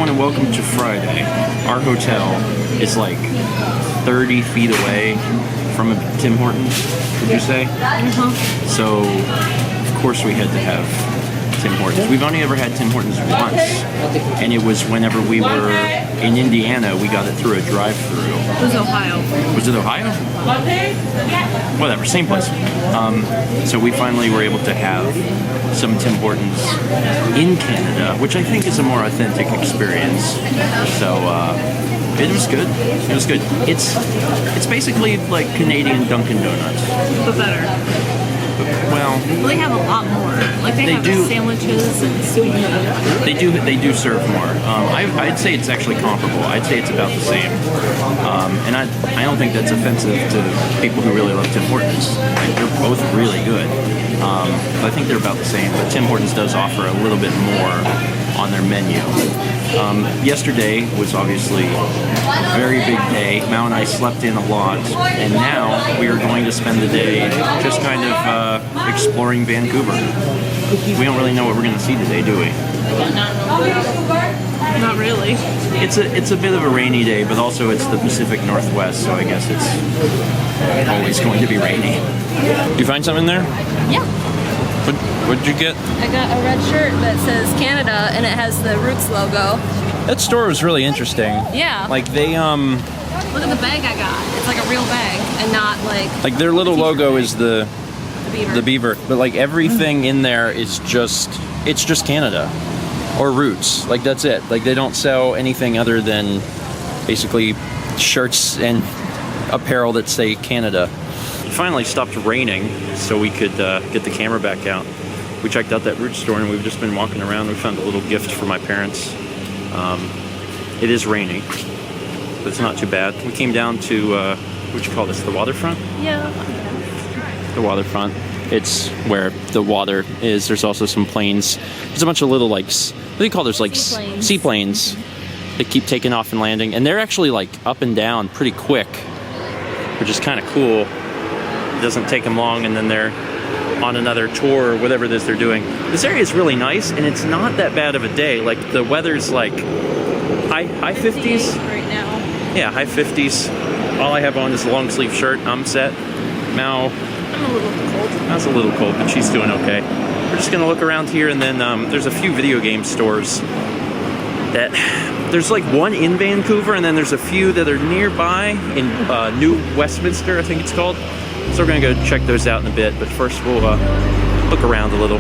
everyone and welcome to Friday. Our hotel is like 30 feet away from a Tim Hortons, would you say? So, of course we had to have Tim Hortons. We've only ever had Tim Hortons once, and it was whenever we were in Indiana. We got it through a drive-thru. It was Ohio. Was it Ohio? Whatever, same place. So we finally were able to have some Tim Hortons in Canada, which I think is a more authentic experience. So it was good. It was good. It's basically like Canadian Dunkin' Donuts, But better. well, They have a lot more. Like they have sandwiches and sweet. they do serve more. I'd say it's actually comparable. I'd say it's about the same. And I don't think that's offensive to people who really love Tim Hortons. Like, they're both really good. But I think they're about the same. But Tim Hortons does offer a little bit more on their menu. Yesterday was obviously a very big day. Mal and I slept in a lot, and now we are going to spend the day just kind of exploring Vancouver. We don't really know what we're going to see today, do we? Not really. It's a bit of a rainy day, but also it's the Pacific Northwest, so I guess it's always going to be rainy. Did you find something there? Yeah. What did you get? I got a red shirt that says Canada and it has the Roots logo. That store was really interesting. Yeah. Like they Look at the bag I got. It's like a real bag and not like their little logo is the beaver. beaver, but like everything in there is just Canada or Roots. Like that's it. Like they don't sell anything other than basically shirts and apparel that say Canada. It finally stopped raining, so we could get the camera back out. We checked out that Roots store, and we've just been walking around. We found a little gift for my parents. It is rainy, but it's not too bad. We came down to what'd you call this? The waterfront? Yeah. The waterfront. It's where the water is. There's also some planes. There's a bunch of little what do you call those? Seaplanes. They keep taking off and landing, and they're actually up and down pretty quick, which is kind of cool. It doesn't take them long, and then they're on another tour or whatever it is they're doing. This area is really nice, and it's not that bad of a day. Like the weather's high 50s right now. Yeah, high 50s. All I have on is a long sleeve shirt. I'm set. Mal, I'm a little cold. Mal's a little cold, but she's doing okay. We're just gonna look around here, and then there's a few video game stores that there's one in Vancouver, and then there's a few that are nearby in New Westminster, I think it's called. So we're gonna go check those out in a bit, but first we'll look around a little.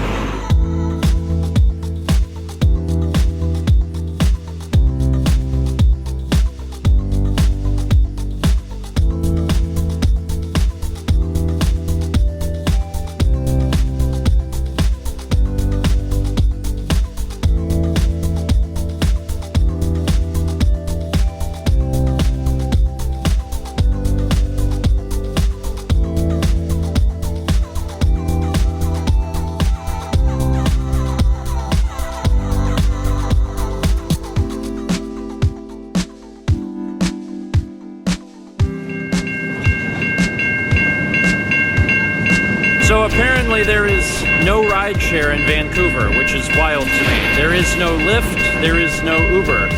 So apparently there is no rideshare in Vancouver, which is wild to me. There is no Lyft, there is no Uber.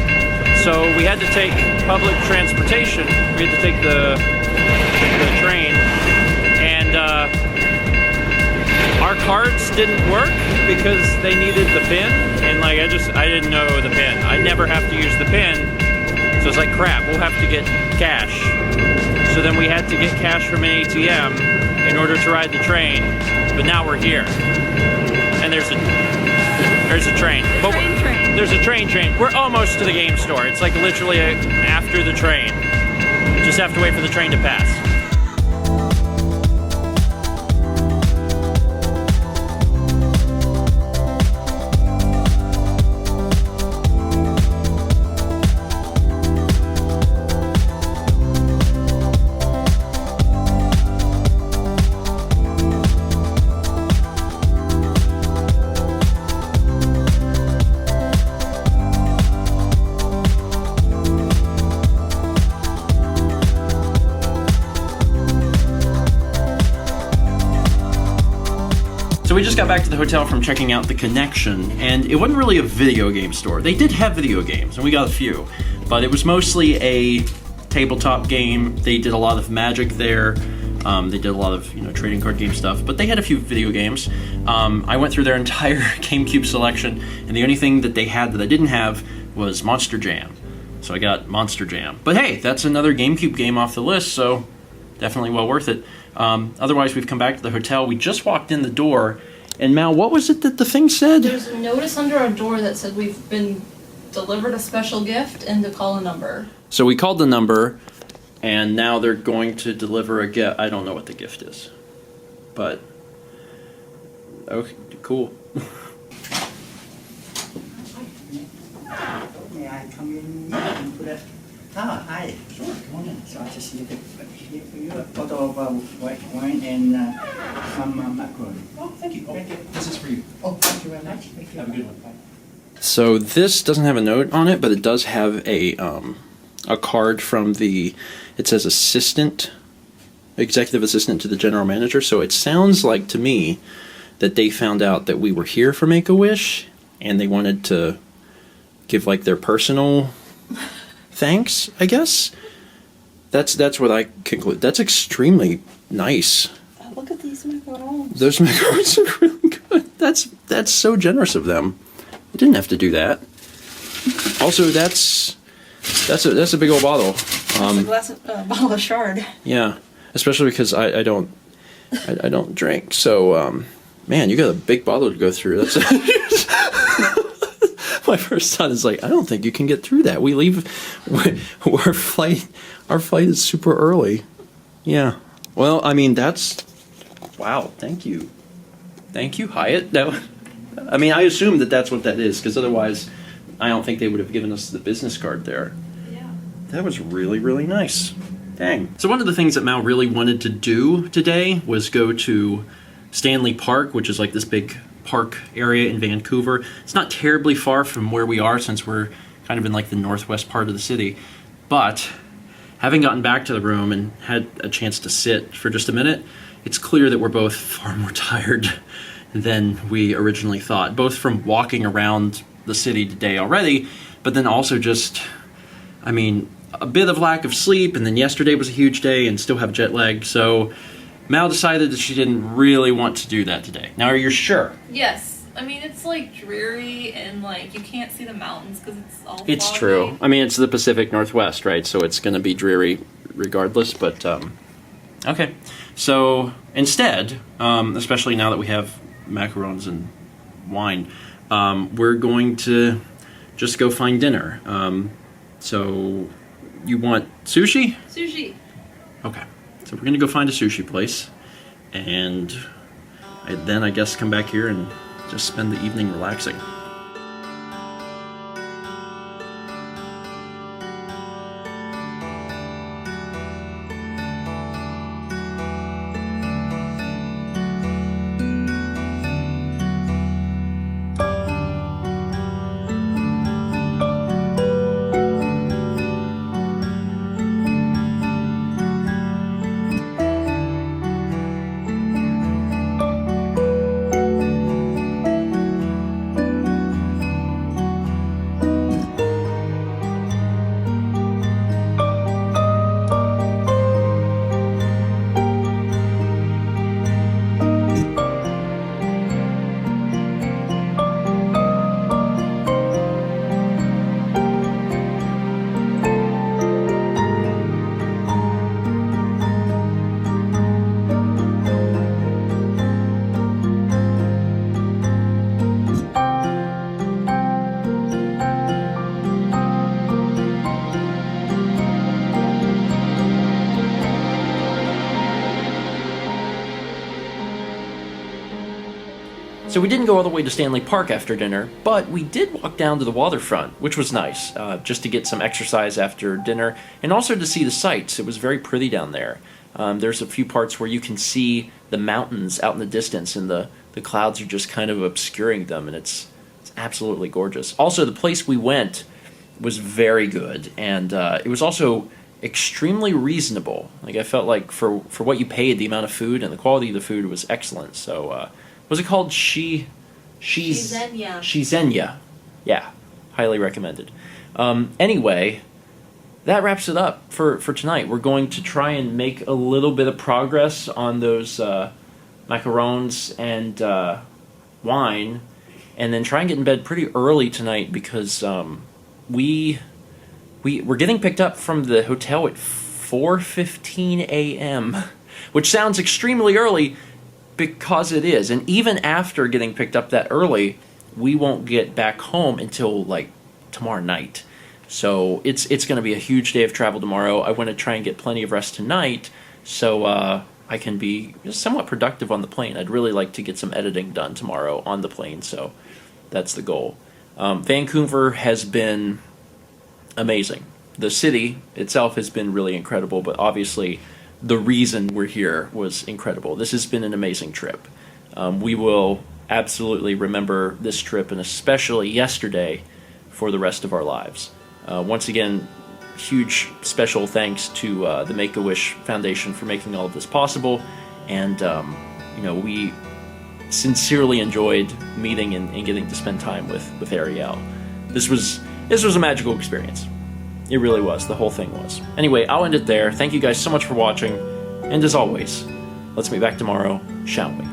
So we had to take public transportation. We had to take the train, and our cards didn't work because they needed the PIN, and I didn't know the PIN. I never have to use the PIN, so it's like crap, we'll have to get cash. So then we had to get cash from an ATM in order to ride the train, but now we're here. And there's a train. There's a train. We're almost to the game store. It's literally after the train. Just have to wait for the train to pass. we just got back to the hotel from checking out the Connection, and it wasn't really a video game store. They did have video games, and we got a few, but it was mostly a tabletop game. They did a lot of Magic there. They did a lot of trading card game stuff, but they had a few video games. I went through their entire GameCube selection, and the only thing that they had that I didn't have was Monster Jam. So I got Monster Jam. But hey, that's another GameCube game off the list, so definitely well worth it. Otherwise, we've come back to the hotel. We just walked in the door, and Mal, what was it that the thing said? There's a notice under our door that said we've been delivered a special gift and to call a number. So we called the number, and now they're going to deliver a gift. I don't know what the gift is, but okay, cool. May I come in and put it? Ah, hi. Sure, come on in. So I just need to for you a bottle of white wine and some macaroni. Oh, thank you. Oh, this is for you. Oh, thank you very much. Thank you. Have a good one. Bye. So this doesn't have a note on it, but it does have a card from the, it says executive assistant to the general manager. So it sounds like to me that they found out that we were here for Make-A-Wish, and they wanted to give like their personal thanks, I guess. That's what I conclude. That's extremely nice. Look at these macarons. Those macarons are really good. That's so generous of them. I didn't have to do that. Also, that's a big old bottle. Bottle of Shard. Yeah, especially because I don't drink. So, man, you got a big bottle to go through. That's my first thought is like, I don't think you can get through that. We leave our flight. Our flight is super early. Yeah. Well, I mean, wow. Thank you, Hyatt. I mean, I assume that's what that is, because otherwise, I don't think they would have given us the business card there. Yeah. That was really, really nice. Dang. So one of the things that Mal really wanted to do today was go to Stanley Park, which is like this big park area in Vancouver. It's not terribly far from where we are, since we're kind of in like the northwest part of the city. But having gotten back to the room and had a chance to sit for just a minute, it's clear that we're both far more tired than we originally thought, both from walking around the city today already, but then also just, I mean, a bit of lack of sleep, and then yesterday was a huge day and still have jet lag, so Mal decided that she didn't really want to do that today. Now, are you sure? Yes. I mean, it's like dreary and like you can't see the mountains because it's all foggy. It's true. I mean, it's the Pacific Northwest, right? So it's going to be dreary regardless, but okay. So instead, especially now that we have macarons and wine, we're going to just go find dinner. So you want sushi? Sushi. Okay. So we're going to go find a sushi place, and then I guess come back here and just spend the evening relaxing. So we didn't go all the way to Stanley Park after dinner, but we did walk down to the waterfront, which was nice, just to get some exercise after dinner, and also to see the sights. It was very pretty down there. There's a few parts where you can see the mountains out in the distance, and the clouds are just kind of obscuring them, and it's absolutely gorgeous. Also, the place we went was very good, and it was also extremely reasonable. Like, I felt like for what you paid, the amount of food and the quality of the food was excellent, so Was it called Shizenya. Shizenya. Yeah, highly recommended. Anyway, that wraps it up for tonight. We're going to try and make a little bit of progress on those macarons and wine, and then try and get in bed pretty early tonight because we're getting picked up from the hotel at 4:15 a.m., which sounds extremely early because it is. And even after getting picked up that early, we won't get back home until like tomorrow night. So it's going to be a huge day of travel tomorrow. I want to try and get plenty of rest tonight so I can be somewhat productive on the plane. I'd really like to get some editing done tomorrow on the plane, so that's the goal. Vancouver has been amazing. The city itself has been really incredible, but obviously the reason we're here was incredible. This has been an amazing trip. We will absolutely remember this trip, and especially yesterday, for the rest of our lives. Once again, huge special thanks to the Make-A-Wish Foundation for making all of this possible, and we sincerely enjoyed meeting and getting to spend time with Ariel. This was a magical experience. It really was. The whole thing was. Anyway, I'll end it there. Thank you guys so much for watching, and as always, let's meet back tomorrow, shall we?